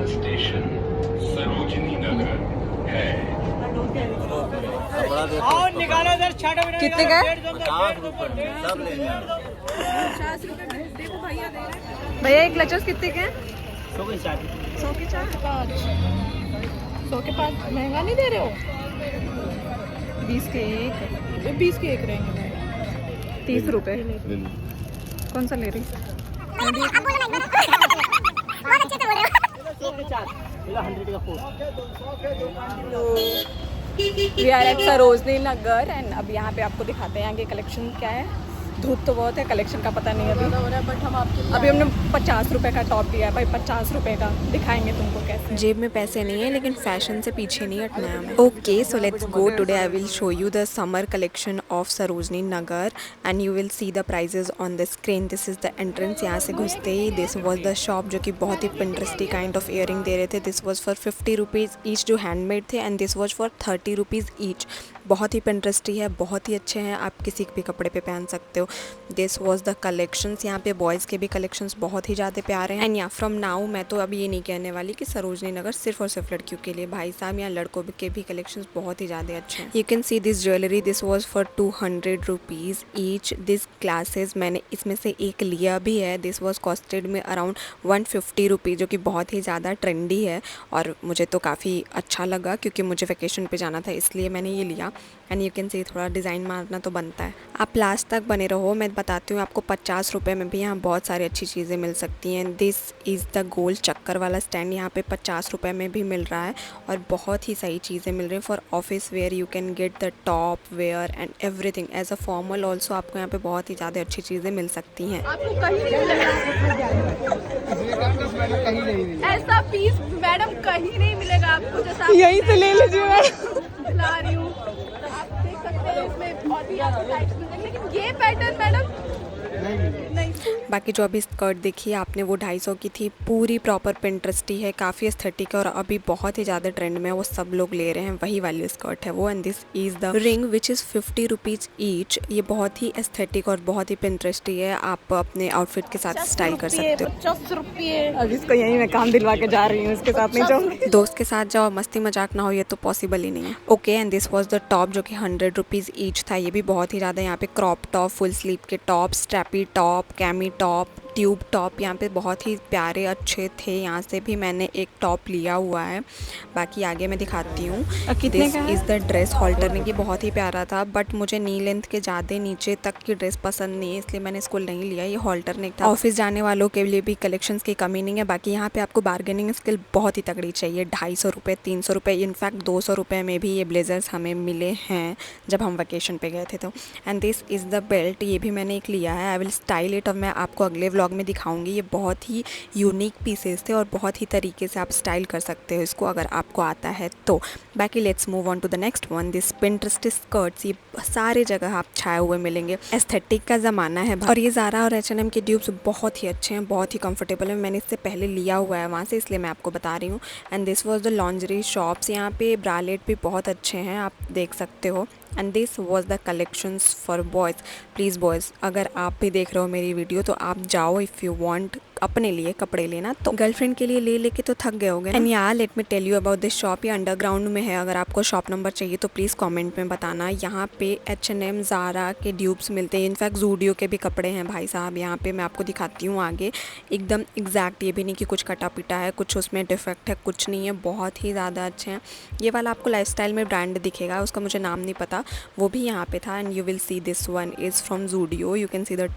Station Sarojini Nagar है। कितने का है? 50 रुपए देखो भैया दे रहे हैं। भैया एक क्लचर्स कितने के हैं? 100 के 4 100 के 5 महंगा नहीं दे रहे हो? 20 के एक 20 के एक रहेंगे भाई। 30 रुपए। कौन सा ले रही? We are at Sarojini Nagar and अब यहाँ पे आपको दिखाते हैं यहाँ के कलेक्शन क्या है। धूप तो बहुत है, कलेक्शन का पता नहीं अभी। बट हम आपके अभी हमने 50 रुपए का टॉप लिया है भाई, 50 रुपए का। दिखाएंगे तुमको कैसे। जेब में पैसे नहीं है लेकिन फैशन से पीछे नहीं हटना है हमें। Okay so let's go. Today I will show you the summer collection of Sarojini Nagar and you will see the prices on the screen. This is the entrance. यहाँ से घुसते ही दिस वॉज द शॉप जो कि बहुत ही पिंटरेस्टी काइंड ऑफ ईयरिंग दे रहे थे। This was for 50 rupees each जो हैंडमेड थे and this was for 30 rupees each. बहुत ही पिंटरेस्टी है, बहुत ही अच्छे हैं, आप किसी भी कपड़े पे पहन सकते हो। This was the collections. यहाँ पे बॉयज़ के भी कलेक्शंस बहुत ही ज़्यादा प्यारे हैं। एंड या फ्रॉम नाउ मैं तो अभी ये नहीं कहने वाली कि सरोजनी नगर सिर्फ और सिर्फ लड़कियों के लिए। भाई साहब यहाँ लड़कों के भी कलेक्शंस बहुत ही ज़्यादा अच्छे हैं। You can see this jewellery. This was for 200 rupees each. This glasses मैंने इसमें से एक लिया भी है। दिस वॉज कॉस्टेड में अराउंड 150 रुपीज़ जो कि बहुत ही ज़्यादा ट्रेंडी है और मुझे तो काफ़ी अच्छा लगा क्योंकि मुझे वेकेशन पे जाना था इसलिए मैंने ये लिया। एंड यू कैन सी थोड़ा डिज़ाइन मारना तो बनता है। आप लास्ट तक बने रहो, मैं बताती हूँ आपको 50 रुपये में भी यहाँ बहुत सारी अच्छी चीज़ें मिल सकती हैं। दिस इज़ द गोल चक्कर वाला स्टैंड। यहाँ पे 50 रुपये में भी मिल रहा है और बहुत ही सही चीज़ें मिल रही हैं। For office wear you can get the top wear and everything. As a formal also आपको यहाँ पे बहुत ही ज़्यादा अच्छी चीज़ें मिल सकती हैं। आपको कहीं नहीं मिलेगा ऐसा पीस मैडम, कहीं नहीं मिलेगा आपको। जैसा यहीं से ले लीजिए ला रही हूँ आप देख सकते हैं इसमें और भी आपको टाइप्स मिल जाएंगे, लेकिन ये पैटर्न मैडम नहीं। बाकी जो अभी स्कर्ट देखी आपने वो 250 की थी। पूरी प्रॉपर पिंटरेस्टी है, काफ़ी एस्थेटिक है और अभी बहुत ही ज़्यादा ट्रेंड में है, वो सब लोग ले रहे हैं। वही वाली स्कर्ट है वो। And this is the ring which is 50 rupees each. ये बहुत ही एस्थेटिक और बहुत ही पिंटरेस्टी है, आप अपने आउटफिट के साथ स्टाइल कर सकते हो। 50 रुपये। अब इसको यहीं मैं काम दिलवा के जा रही हूँ, इसके साथ नहीं जाऊँगी। दोस्त के साथ जाओ, मस्ती मजाक ना हो, ये तो पॉसिबल ही नहीं है। Okay and this was the top जो कि 100 रुपीज़ ईच था। ये भी बहुत ही ज़्यादा यहाँ पे क्रॉप टॉप, फुल स्लीव के top, strappy top, chemo top, tube top यहाँ पे बहुत ही प्यारे अच्छे थे। यहाँ से भी मैंने एक टॉप लिया हुआ है, बाकी आगे मैं दिखाती हूँ। This is the dress halter की बहुत ही प्यारा था बट मुझे नी लेंथ के ज़्यादा नीचे तक की ड्रेस पसंद नहीं है इसलिए मैंने इसको नहीं लिया। ये हॉल्टर नेक था। ऑफिस जाने वालों के लिए भी कलेक्शंस की कमी नहीं है। बाकी यहाँ पे आपको बार्गेनिंग स्किल बहुत ही तगड़ी चाहिए। 250 रुपये, 300 रुपये, इनफैक्ट 200 रुपये में भी ये ब्लेजर्स हमें मिले हैं जब हम वेकेशन पे गए थे तो। And this is the belt. ये भी मैंने एक लिया है। आई विल स्टाइल इट और मैं आपको अगले व्लॉग में दिखाऊंगी। ये बहुत ही यूनिक पीसेस थे और बहुत ही तरीके से आप स्टाइल कर सकते हो इसको अगर आपको आता है तो। बाकी let's move on to the next one. This Pinterest skirts, ये सारे जगह आप छाए हुए मिलेंगे। एस्थेटिक का ज़माना है और ये ज़ारा और H&M के ट्यूब्स बहुत ही अच्छे हैं, बहुत ही कंफर्टेबल है। मैंने इससे पहले लिया हुआ है वहाँ से इसलिए मैं आपको बता रही हूँ। And this was the lingerie shops. यहाँ पे ब्रालेट भी बहुत अच्छे हैं, आप देख सकते हो। And this was the collections for boys. Please boys, अगर आप भी देख रहे हो मेरी वीडियो तो आप जाओ, इफ़ यू वांट अपने लिए कपड़े लेना तो गर्लफ्रेंड के लिए ले लेके तो थक गए होगे। एंड यार let me tell you about this shop. ये अंडरग्राउंड में है, अगर आपको शॉप नंबर चाहिए तो प्लीज़ कमेंट में बताना। यहाँ पे H&M, ज़ारा के ड्यूब्स मिलते हैं, इनफैक्ट ज़ूडियो के भी कपड़े हैं भाई साहब। यहाँ पे मैं आपको दिखाती हूँ आगे, एकदम एग्जैक्ट, ये भी नहीं कि कुछ कटा पिटा है, कुछ उसमें डिफेक्ट है, कुछ नहीं है, बहुत ही ज़्यादा अच्छे हैं। ये वाला आपको लाइफस्टाइल में ब्रांड दिखेगा, उसका मुझे नाम नहीं पता, वो भी यहाँ पे था। And you will see this one is from Zudio. You can see the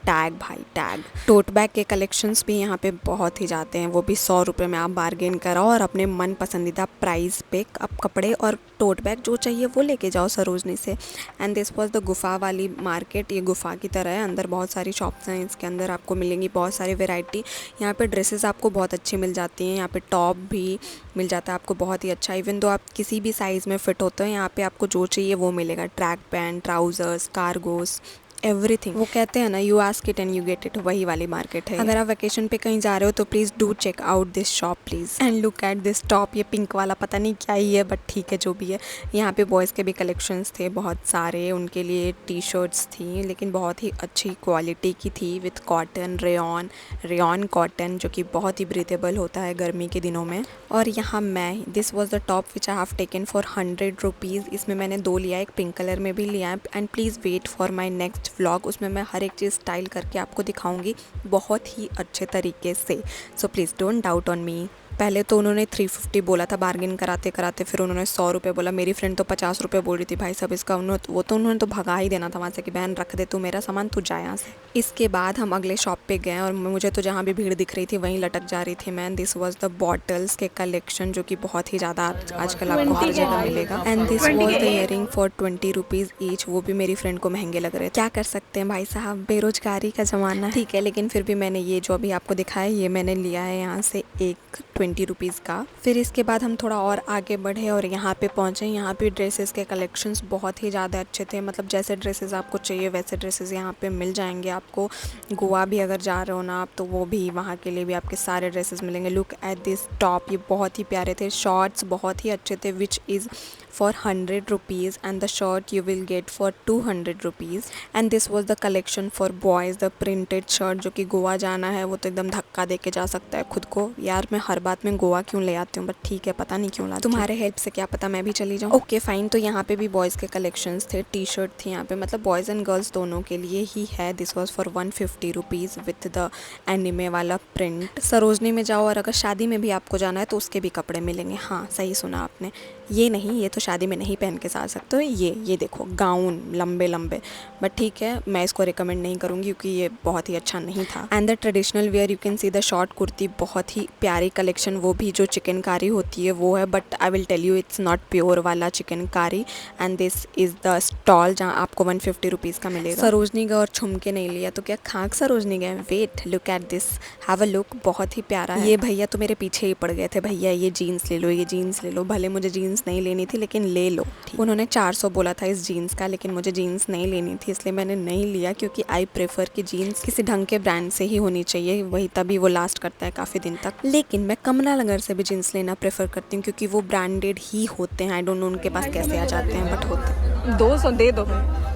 tag भाई टैग। टोट बैग के कलेक्शंस भी यहाँ पे बहुत ही जाते हैं, वो भी 100 रुपये में आप बार्गेन कराओ और अपने मन पसंदीदा प्राइस पे आप कपड़े और टोट बैग जो चाहिए वो लेके जाओ सरोजनी से। एंड दिस वॉज द गुफा वाली मार्केट। ये गुफा की तरह है, अंदर बहुत सारी शॉप्स हैं, इसके अंदर आपको मिलेंगी बहुत सारी वेराइटी। यहाँ पे ड्रेसेस आपको बहुत अच्छी मिल जाती हैं, यहाँ पे टॉप भी मिल जाता है आपको बहुत ही अच्छा। इवन दो आप किसी भी साइज़ में फ़िट होते हैं, यहाँ पे आपको जो चाहिए वो मिलेगा। Track pant, trousers, cargos, everything. वो कहते हैं ना, you ask it and you get it, वही वाली मार्केट है। अगर आप वेकेशन पे कहीं जा रहे हो तो please do check out this shop please and look at this top. ये पिंक वाला पता नहीं क्या ही है, बट ठीक है जो भी है। यहाँ पे बॉयज़ के भी कलेक्शंस थे बहुत सारे, उनके लिए टी शर्ट्स थी, लेकिन बहुत ही अच्छी क्वालिटी की थी विथ कॉटन, रेयॉन कॉटन, जो कि बहुत ही ब्रीथेबल होता है गर्मी के दिनों में। और यहाँ मैं, this was the top which I have taken for 100 rupees. इसमें मैंने 2 लिया, एक पिंक कलर में भी लिया है। And please wait for my next vlog, उसमें मैं हर एक चीज़ स्टाइल करके आपको दिखाऊंगी बहुत ही अच्छे तरीके से। So please don't doubt on me. पहले तो उन्होंने 350 बोला था, बार्गेन कराते कराते फिर उन्होंने 100 रुपये बोला। मेरी फ्रेंड तो 50 रुपये बोल रही थी। भाई साहब इसका उन्होंने तो भगा ही देना था वहाँ से कि बहन रख दे तू मेरा सामान, तू जा यहाँ से। इसके बाद हम अगले शॉप पे गए और मुझे तो जहाँ भी भीड़ दिख रही थी वहीं लटक जा रही थी मैं। दिस वॉज द बॉटल्स के कलेक्शन, जो कि बहुत ही ज़्यादा आजकल आपको हर जगह मिलेगा। And this was the earring for 20 rupees each. वो भी मेरी फ्रेंड को महंगे लग रहे थे। क्या कर सकते हैं भाई साहब, बेरोजगारी का ज़माना, ठीक है। लेकिन फिर भी मैंने ये जो अभी आपको दिखाया, ये मैंने लिया है यहाँ से एक 20 रुपीज़ का। फिर इसके बाद हम थोड़ा और आगे बढ़े और यहाँ पे पहुँचे। यहाँ पे ड्रेसेस के कलेक्शंस बहुत ही ज़्यादा अच्छे थे, मतलब जैसे ड्रेसेस आपको चाहिए वैसे ड्रेसेस यहाँ पे मिल जाएंगे आपको। गोवा भी अगर जा रहे हो ना आप, तो वो भी वहाँ के लिए भी आपके सारे ड्रेसेस मिलेंगे। लुक एट दिस टॉप, ये बहुत ही प्यारे थे। शॉर्ट्स बहुत ही अच्छे थे, which is for 100 rupees and the shirt you will get for 200 rupees. And this was the collection for boys, the printed shirt, जो कि गोवा जाना है वो तो एकदम धक्का दे के जा सकता है खुद को। यार मैं हर बात में गोवा क्यों ले आती हूँ, बट ठीक है, पता नहीं क्यों लाती हूँ। तुम्हारे हेल्प से क्या पता मैं भी चली जाऊँ। Okay fine. तो यहाँ पे भी बॉयज़ के कलेक्शंस थे, टी शर्ट थी यहाँ पे, मतलब बॉयज़ एंड गर्ल्स दोनों के लिए ही है। This was for 150 rupees with the anime वाला प्रिंट। सरोजनी में जाओ और अगर शादी में भी आपको जाना है तो उसके भी कपड़े मिलेंगे। हाँ सही सुना आपने, ये नहीं, ये तो शादी में नहीं पहन के जा सकते हो। ये देखो गाउन लंबे लंबे, बट ठीक है मैं इसको रिकमेंड नहीं करूँगी क्योंकि ये बहुत ही अच्छा नहीं था। And the traditional wear you can see the short kurti, बहुत ही प्यारी कलेक्शन, वो भी जो चिकनकारी होती है वो है, but I will tell you it's not pure वाला chikankari. And this is the stall जहाँ आपको 150 रुपीज़ का मिलेगा। सरोजनी गए और झुमके नहीं लिया तो क्या खाक सरोजनी गए। Wait, look at this, have a look, बहुत ही प्यारा है। ये भैया तो मेरे पीछे ही पड़ गए थे, भैया ये जीन्स ले लो, ये जीन्स ले लो। भले मुझे जीन्स नहीं लेनी थी लेकिन ले लो। उन्होंने 400 बोला था इस जीन्स का, लेकिन मुझे जीन्स नहीं लेनी थी इसलिए मैंने नहीं लिया, क्योंकि आई प्रेफर कि जीन्स किसी ढंग के ब्रांड से ही होनी चाहिए, वही तभी वो लास्ट करता है काफ़ी दिन तक। लेकिन मैं कमला नगर से भी जीन्स लेना प्रेफर करती हूँ क्योंकि वो ब्रांडेड ही होते हैं। आई डोंट नो उनके पास कैसे आ जाते हैं, बट होते हैं। 200 दे दो।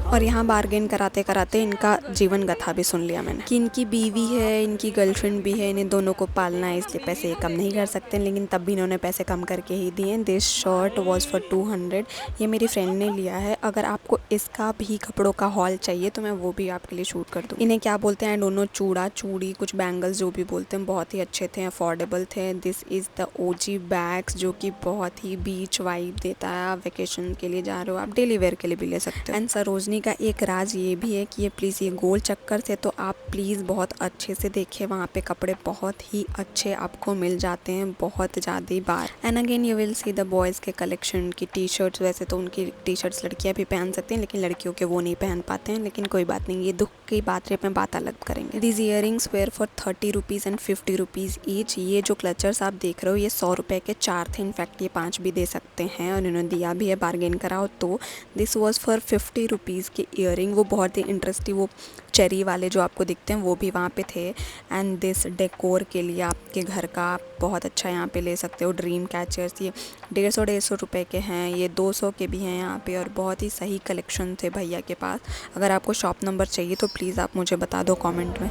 और यहाँ बार्गेन कराते कराते इनका जीवन गाथा भी सुन लिया मैंने कि इनकी बीवी है, इनकी गर्लफ्रेंड भी है, इन्हें दोनों को पालना है, इसलिए पैसे ये कम नहीं कर सकते, लेकिन तब भी इन्होंने पैसे कम करके ही दिए। दिस शर्ट वॉज फॉर 200, ये मेरी फ्रेंड ने लिया है। अगर आपको इसका भी कपड़ों का हॉल चाहिए तो मैं वो भी आपके लिए शूट कर दूँ। इन्हें क्या बोलते हैं दोनों, चूड़ा चूड़ी कुछ बैंगल्स जो भी बोलते हैं, बहुत ही अच्छे थे, अफोर्डेबल थे। This is the OG bags, जो कि बहुत ही बीच वाइब देता है। आप वेकेशन के लिए जा रहे हो, आप डेली वेयर के लिए भी ले सकते हो। एंड सरोजनी का एक राज ये भी है कि ये प्लीज़ ये गोल चक्कर से तो आप प्लीज़ बहुत अच्छे से देखिए, वहाँ पे कपड़े बहुत ही अच्छे आपको मिल जाते हैं बहुत ज़्यादा बार। And again you will see the boys के कलेक्शन की टी शर्ट्स। वैसे तो उनकी टी शर्ट्स लड़कियाँ भी पहन सकती हैं, लेकिन लड़कियों के वो नहीं पहन पाते हैं, लेकिन कोई बात नहीं, ये दुख की बात है, मैं बात अलग करेंगे। These earrings were for 30 rupees and 50 rupees each. ये जो क्लचर्स आप देख रहे हो ये 100 रुपये के 4 थे, इनफैक्ट ये 5 भी दे सकते हैं, और इन्होंने दिया भी है, बार्गेन कराओ तो। दिस वॉज फॉर 50 रुपीज़ के ईयरिंग, वो बहुत ही इंटरेस्टिंग, वो चेरी वाले जो आपको दिखते हैं वो भी वहाँ पे थे। एंड दिस डेकोर के लिए आपके घर का बहुत अच्छा यहाँ पे ले सकते हो, ड्रीम कैचर्स। ये 150 रुपये के हैं, ये 200 के भी हैं यहाँ पे, और बहुत ही सही कलेक्शन थे भैया के पास। अगर आपको शॉप नंबर चाहिए तो प्लीज़ आप मुझे बता दो कमेंट में।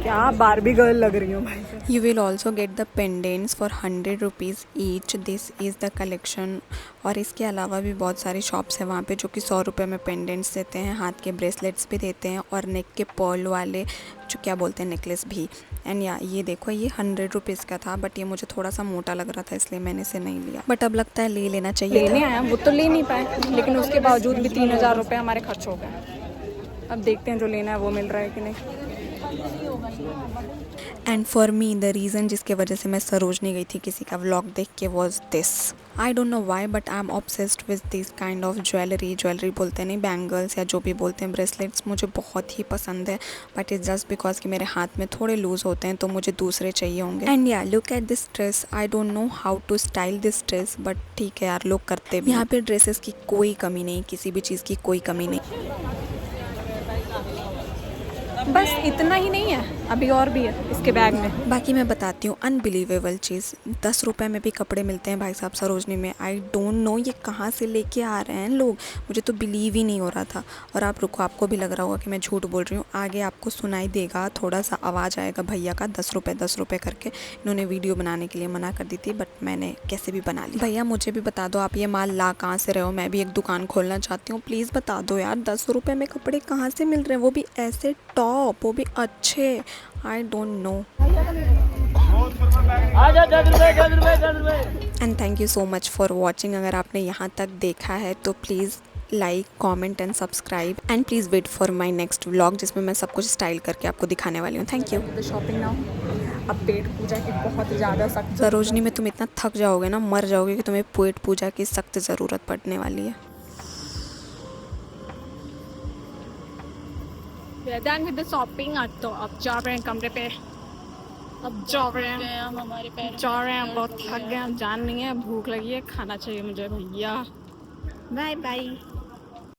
क्या बारबी गर्ल लग रही हो भाई। You will also get the pendants for 100 rupees each. This is the collection. और इसके अलावा भी बहुत सारी शॉप्स हैं वहाँ पे जो कि 100 रुपये में पेंडेंट्स देते हैं, हाथ के ब्रेसलेट्स भी देते हैं, और नेक के पर्ल वाले जो क्या बोलते हैं नेकलेस भी। एंड ये देखो ये 100 रुपीज़ का था, बट ये मुझे थोड़ा सा मोटा लग रहा था इसलिए मैंने इसे नहीं लिया, बट अब लगता है ले लेना चाहिए। लेने आया वो तो ले नहीं पाए, लेकिन उसके बावजूद भी 3000 रुपये हमारे खर्च हो गए। अब देखते हैं जो लेना है वो मिल रहा है कि नहीं। And for me the reason जिसके वजह से मैं सरोजनी गई थी किसी का व्लॉग देख के was this. I don't know why but I am obsessed with this kind of jewellery बोलते हैं नहीं, बैंगल्स या जो भी बोलते हैं, ब्रेसलेट्स मुझे बहुत ही पसंद है, बट इट्स जस्ट बिकॉज कि मेरे हाथ में थोड़े लूज होते हैं तो मुझे दूसरे चाहिए होंगे। एंड या look at this dress, I don't know how to style this dress, but ठीक है यार, लोग करते भी। यहाँ पे ड्रेसेस की कोई कमी नहीं, किसी भी चीज़ की कोई कमी नहीं। बस इतना ही नहीं है, अभी और भी है इसके बैग में। बाकी मैं बताती हूँ अनबिलीवेबल चीज़, 10 रुपये में भी कपड़े मिलते हैं भाई साहब सरोजनी में। आई डोंट नो ये कहाँ से लेके आ रहे हैं लोग, मुझे तो बिलीव ही नहीं हो रहा था। और आप रुको, आपको भी लग रहा होगा कि मैं झूठ बोल रही हूँ, आगे आपको सुनाई देगा, थोड़ा सा आवाज़ आएगा भैया का, 10 रुपये करके। इन्होंने वीडियो बनाने के लिए मना कर दी थी, बट मैंने कैसे भी बना ली। भैया मुझे भी बता दो आप ये माल ला कहाँ से रहे हो, मैं भी एक दुकान खोलना चाहती हूँ, प्लीज़ बता दो यार, 10 रुपये में कपड़े कहाँ से मिल रहे हैं, वो भी ऐसे टॉप, वो भी अच्छे। I don't know. And thank you so much for watching. अगर आपने यहाँ तक देखा है तो please like, comment and subscribe, and please wait for my next vlog जिसमें मैं सब कुछ स्टाइल करके आपको दिखाने वाली हूँ। Thank you. Shopping now. अब पेट पूजा की बहुत ज़्यादा सख्त सरोजनी में तुम इतना थक जाओगे ना, मर जाओगे, कि तुम्हें पेट पूजा की सख्त ज़रूरत पड़ने वाली है। Done with the shopping. तो अब जा रहे हैं कमरे पे, अब जा रहे हैं, हम हमारे पैर जा रहे हैं, बहुत थक गए हैं, जान नहीं है, भूख लगी है, खाना चाहिए मुझे भैया। Bye bye.